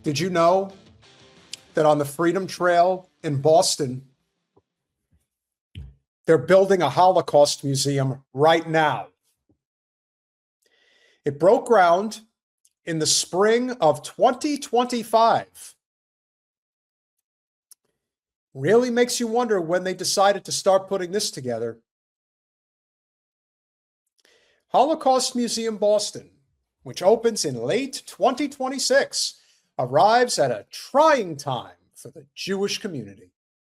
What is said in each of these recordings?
Did you know that on the Freedom Trail in Boston, they're building a Holocaust museum right now? It broke ground in the spring of 2025. Really makes you wonder when they decided to start putting this together. Holocaust Museum Boston, which opens in late 2026, arrives at a trying time for the Jewish community.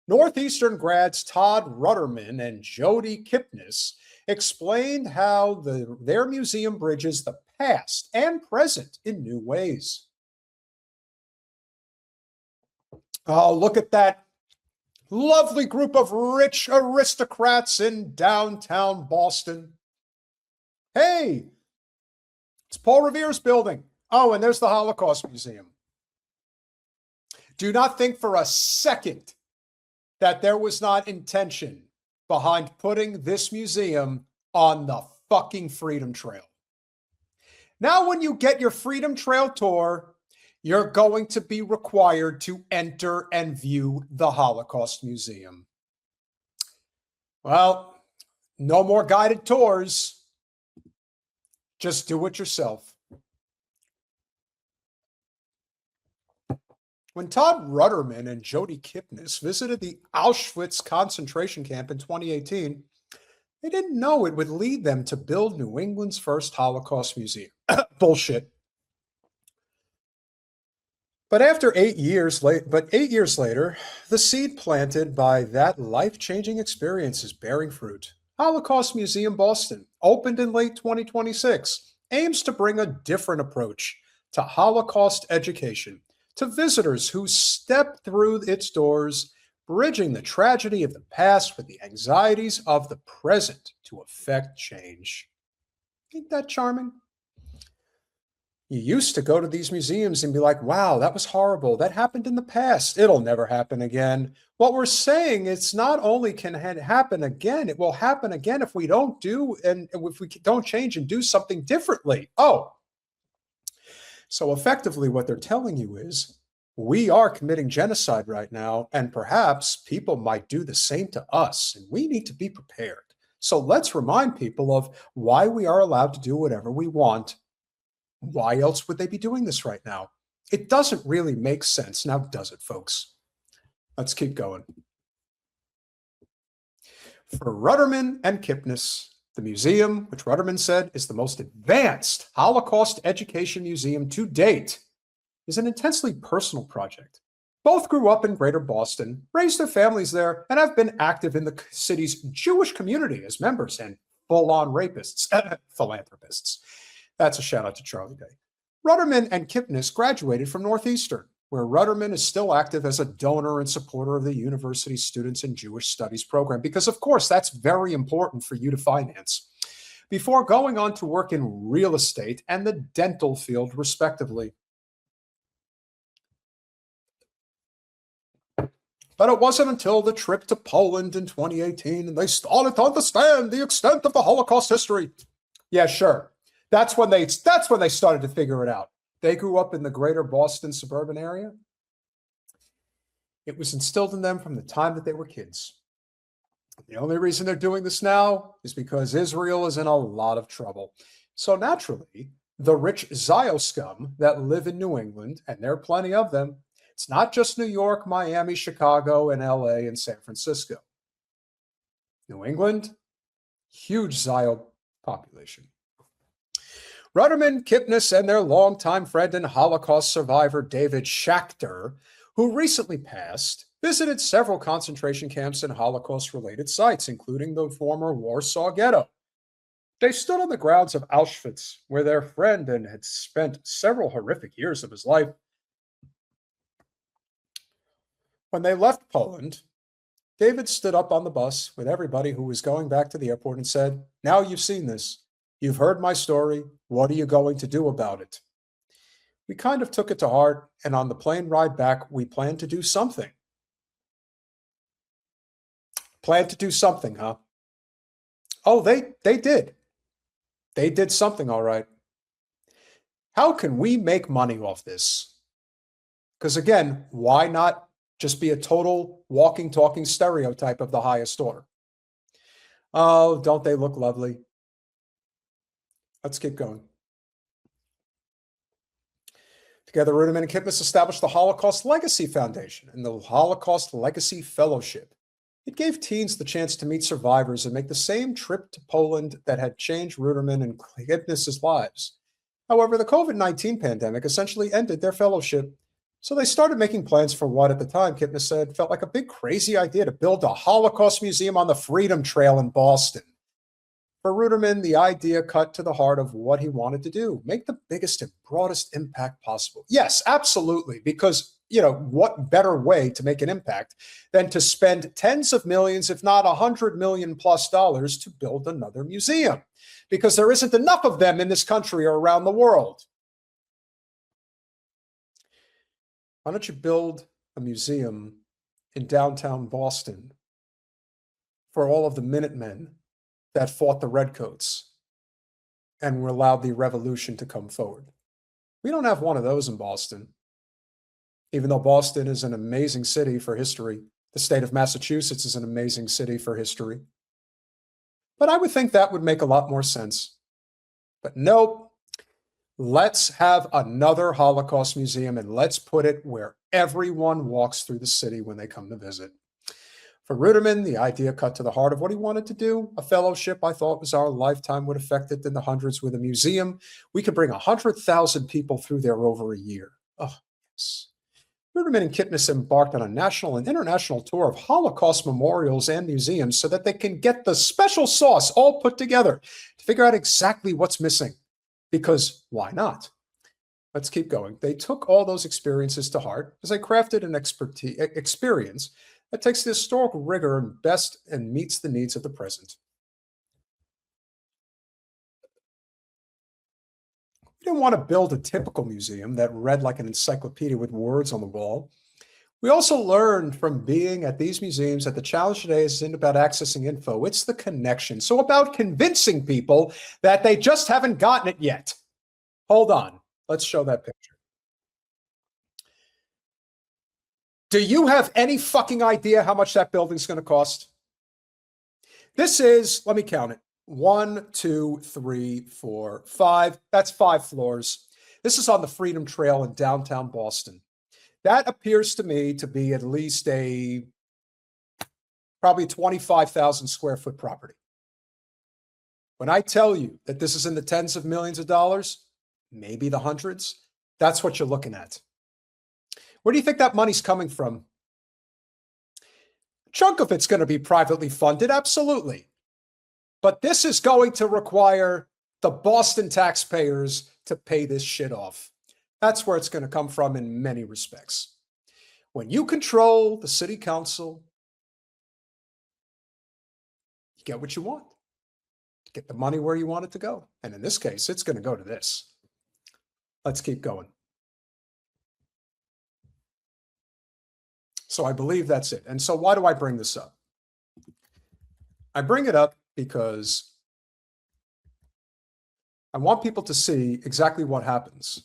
Northeastern grads Todd Rutterman and Jody Kipnis explained how their museum bridges the past and present in new ways. Oh, look at that lovely group of rich aristocrats in downtown Boston. Hey, it's Paul Revere's building. Oh, and there's the Holocaust Museum. Do not think for a second that there was not intention behind putting this museum on the fucking Freedom Trail. Now, when you get your Freedom Trail tour, you're going to be required to enter and view the Holocaust Museum. Well, no more guided tours. Just do it yourself. When Todd Rutterman and Jody Kipnis visited the Auschwitz concentration camp in 2018, they didn't know it would lead them to build New England's first Holocaust museum. Bullshit. But 8 years later, the seed planted by that life-changing experience is bearing fruit. Holocaust Museum Boston, opened in late 2026, aims to bring a different approach to Holocaust education to visitors who step through its doors, bridging the tragedy of the past with the anxieties of the present to effect change. Ain't that charming? You used to go to these museums and be like, wow, that was horrible. That happened in the past. It'll never happen again. What we're saying is not only can it happen again, it will happen again if we don't change and do something differently. Oh, so effectively what they're telling you is we are committing genocide right now, and perhaps people might do the same to us, and we need to be prepared. So let's remind people of why we are allowed to do whatever we want. Why else would they be doing this right now? It doesn't really make sense now, does it, folks? Let's keep going. For Rutterman and Kipnis, the museum, which Rutterman said is the most advanced Holocaust education museum to date, is an intensely personal project. Both grew up in Greater Boston, raised their families there, and have been active in the city's Jewish community as members and full-on rapists, philanthropists. That's a shout out to Charlie Day. Rutterman and Kipnis graduated from Northeastern, where Rutterman is still active as a donor and supporter of the university's Students in Jewish Studies program, because of course that's very important for you to finance, before going on to work in real estate and the dental field, respectively. But it wasn't until the trip to Poland in 2018 and they started to understand the extent of the Holocaust history. Yeah, sure. That's when they started to figure it out. They grew up in the Greater Boston suburban area. It was instilled in them from the time that they were kids. The only reason they're doing this now is because Israel is in a lot of trouble. So naturally, the rich Zio scum that live in New England, and there are plenty of them, it's not just New York, Miami, Chicago, and LA, and San Francisco. New England, huge Zio population. Rutterman, Kipnis, and their longtime friend and Holocaust survivor David Schachter, who recently passed, visited several concentration camps and Holocaust-related sites, including the former Warsaw Ghetto. They stood on the grounds of Auschwitz, where their friend had spent several horrific years of his life. When they left Poland, David stood up on the bus with everybody who was going back to the airport and said, "Now you've seen this. You've heard my story. What are you going to do about it?" We kind of took it to heart, and on the plane ride back, we planned to do something. Planned to do something, huh? Oh, they did. They did something, all right. How can we make money off this? Because again, why not just be a total walking, talking stereotype of the highest order? Oh, don't they look lovely? Let's keep going. Together, Ruderman and Kipnis established the Holocaust Legacy Foundation and the Holocaust Legacy Fellowship. It gave teens the chance to meet survivors and make the same trip to Poland that had changed Ruderman and Kipnis's lives. However, the COVID-19 pandemic essentially ended their fellowship, so they started making plans for what, at the time, Kipnis said, felt like a big crazy idea to build a Holocaust museum on the Freedom Trail in Boston. For Ruderman, the idea cut to the heart of what he wanted to do, make the biggest and broadest impact possible. Yes, absolutely, because, what better way to make an impact than to spend tens of millions, if not $100 million plus to build another museum? Because there isn't enough of them in this country or around the world. Why don't you build a museum in downtown Boston for all of the Minutemen that fought the Redcoats and allowed the revolution to come forward? We don't have one of those in Boston, even though Boston is an amazing city for history. The state of Massachusetts is an amazing city for history. But I would think that would make a lot more sense. But nope. Let's have another Holocaust museum and let's put it where everyone walks through the city when they come to visit. For Ruderman, the idea cut to the heart of what he wanted to do. A fellowship, I thought, was our lifetime would affect it in the hundreds. With a museum, we could bring 100,000 people through there over a year. Oh, yes. Ruderman and Kipnis embarked on a national and international tour of Holocaust memorials and museums so that they can get the special sauce all put together to figure out exactly what's missing. Because why not? Let's keep going. They took all those experiences to heart as they crafted an experience that takes the historical rigor and best and meets the needs of the present. We didn't want to build a typical museum that read like an encyclopedia with words on the wall. We also learned from being at these museums that the challenge today isn't about accessing info, it's the connection. So about convincing people that they just haven't gotten it yet. Hold on, let's show that picture. Do you have any fucking idea how much that building's going to cost? This is, let me count it, 1, 2, 3, 4, 5. That's 5 floors. This is on the Freedom Trail in downtown Boston. That appears to me to be at least probably 25,000 square foot property. When I tell you that this is in the tens of millions of dollars, maybe the hundreds, that's what you're looking at. Where do you think that money's coming from? A chunk of it's going to be privately funded, absolutely. But this is going to require the Boston taxpayers to pay this shit off. That's where it's going to come from in many respects. When you control the city council, you get what you want. You get the money where you want it to go. And in this case, it's going to go to this. Let's keep going. So I believe that's it. And so why do I bring this up? I bring it up because I want people to see exactly what happens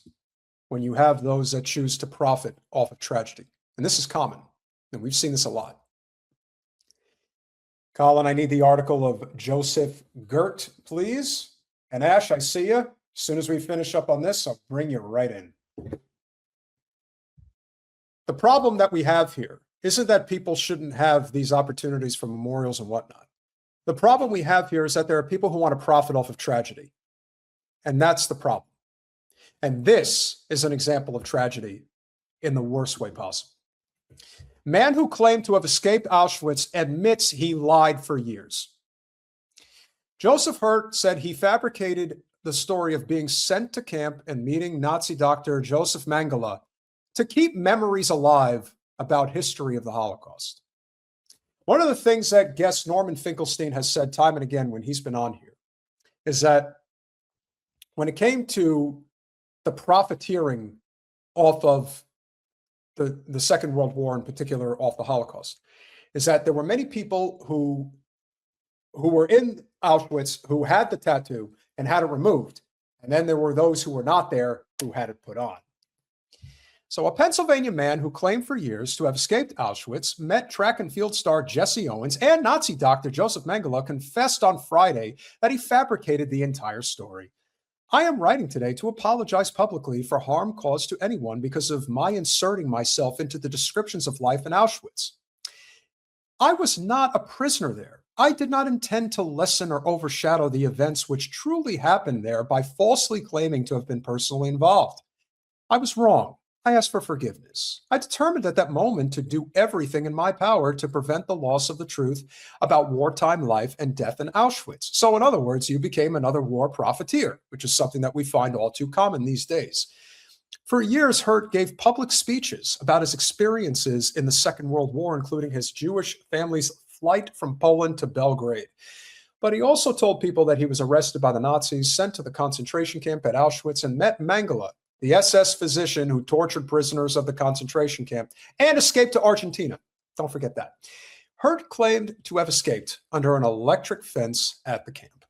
when you have those that choose to profit off of tragedy. And this is common, and we've seen this a lot. Colin, I need the article of Joseph Hirt, please. And Ash, I see you. As soon as we finish up on this, I'll bring you right in. The problem that we have here isn't that people shouldn't have these opportunities for memorials and whatnot. The problem we have here is that there are people who want to profit off of tragedy. And that's the problem. And this is an example of tragedy in the worst way possible. Man who claimed to have escaped Auschwitz admits he lied for years. Joseph Hirt said he fabricated the story of being sent to camp and meeting Nazi doctor Joseph Mengele to keep memories alive about history of the Holocaust. One of the things that guest Norman Finkelstein has said time and again when he's been on here is that when it came to the profiteering off of the Second World War, in particular off the Holocaust, is that there were many people who were in Auschwitz who had the tattoo and had it removed. And then there were those who were not there who had it put on. So, a Pennsylvania man who claimed for years to have escaped Auschwitz met track and field star Jesse Owens and Nazi doctor Joseph Mengele confessed on Friday that he fabricated the entire story. I am writing today to apologize publicly for harm caused to anyone because of my inserting myself into the descriptions of life in Auschwitz. I was not a prisoner there. I did not intend to lessen or overshadow the events which truly happened there by falsely claiming to have been personally involved. I was wrong. I asked for forgiveness. I determined at that moment to do everything in my power to prevent the loss of the truth about wartime life and death in Auschwitz. So, in other words, you became another war profiteer, which is something that we find all too common these days. For years, Hirt gave public speeches about his experiences in the Second World War, including his Jewish family's flight from Poland to Belgrade. But he also told people that he was arrested by the Nazis, sent to the concentration camp at Auschwitz, and met Mengele, the SS physician who tortured prisoners of the concentration camp and escaped to Argentina. Don't forget that. Hirt claimed to have escaped under an electric fence at the camp.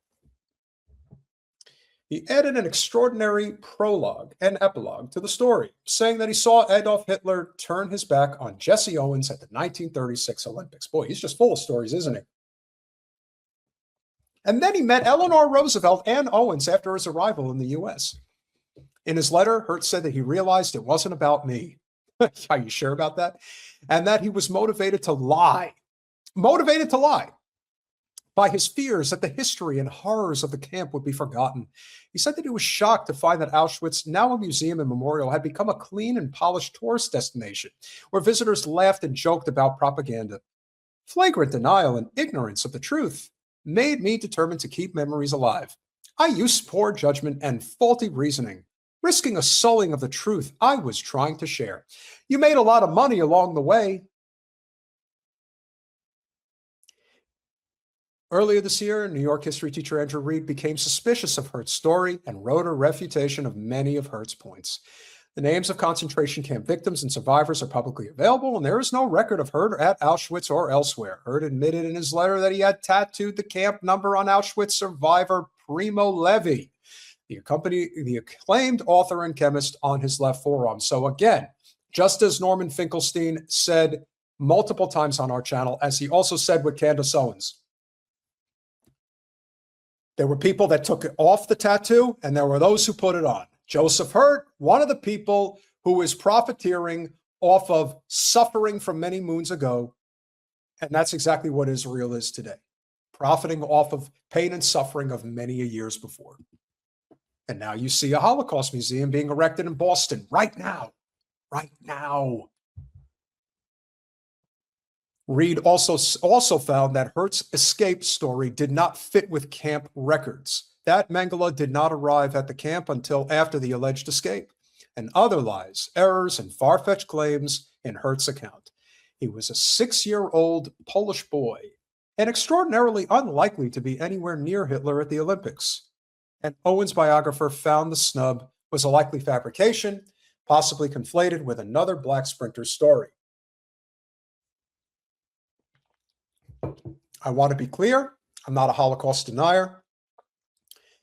He added an extraordinary prologue and epilogue to the story, saying that he saw Adolf Hitler turn his back on Jesse Owens at the 1936 Olympics. Boy, he's just full of stories, isn't he? And then he met Eleanor Roosevelt and Owens after his arrival in the U.S. In his letter, Hirt said that he realized it wasn't about me. Are you sure about that? And that he was motivated to lie by his fears that the history and horrors of the camp would be forgotten. He said that he was shocked to find that Auschwitz, now a museum and memorial, had become a clean and polished tourist destination where visitors laughed and joked about propaganda. Flagrant denial and ignorance of the truth made me determined to keep memories alive. I used poor judgment and faulty reasoning, risking a sullying of the truth I was trying to share. You made a lot of money along the way. Earlier this year, New York history teacher Andrew Reed became suspicious of Hirt's story and wrote a refutation of many of Hirt's points. The names of concentration camp victims and survivors are publicly available, and there is no record of Hirt at Auschwitz or elsewhere. Hirt admitted in his letter that he had tattooed the camp number on Auschwitz survivor Primo Levi, the acclaimed author and chemist, on his left forearm. So again, just as Norman Finkelstein said multiple times on our channel, as he also said with Candace Owens, there were people that took it off the tattoo, and there were those who put it on. Joseph Hirt, one of the people who is profiteering off of suffering from many moons ago, and that's exactly what Israel is today, profiting off of pain and suffering of many years before. And now you see a Holocaust museum being erected in Boston right now. Reed also found that Hirt's escape story did not fit with camp records. That Mengele did not arrive at the camp until after the alleged escape, and other lies, errors, and far-fetched claims in Hirt's account. He was a 6-year-old Polish boy and extraordinarily unlikely to be anywhere near Hitler at the Olympics. And Owens' biographer found the snub was a likely fabrication, possibly conflated with another black sprinter story. I want to be clear, I'm not a Holocaust denier.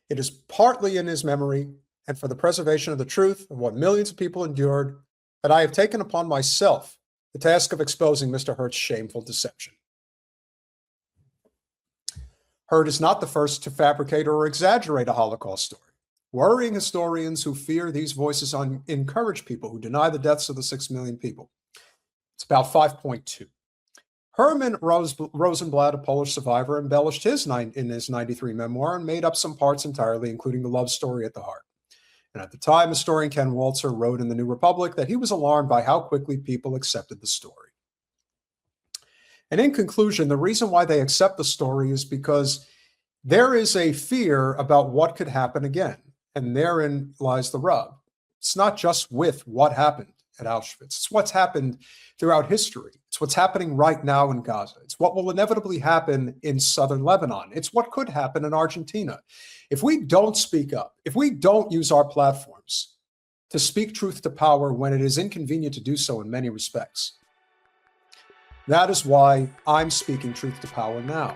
It is partly in his memory and for the preservation of the truth of what millions of people endured that I have taken upon myself the task of exposing Mr. Hirt's shameful deception. Hirt is not the first to fabricate or exaggerate a Holocaust story. Worrying historians who fear these voices encourage people who deny the deaths of the 6 million people. It's about 5.2. Herman Rosenblatt, a Polish survivor, embellished in his 93 memoir and made up some parts entirely, including the love story at the heart. And at the time, historian Ken Waltzer wrote in the New Republic that he was alarmed by how quickly people accepted the story. And in conclusion, the reason why they accept the story is because there is a fear about what could happen again. And therein lies the rub. It's not just with what happened at Auschwitz. It's what's happened throughout history. It's what's happening right now in Gaza. It's what will inevitably happen in southern Lebanon. It's what could happen in Argentina. If we don't speak up, if we don't use our platforms to speak truth to power when it is inconvenient to do so in many respects, that is why I'm speaking truth to power now.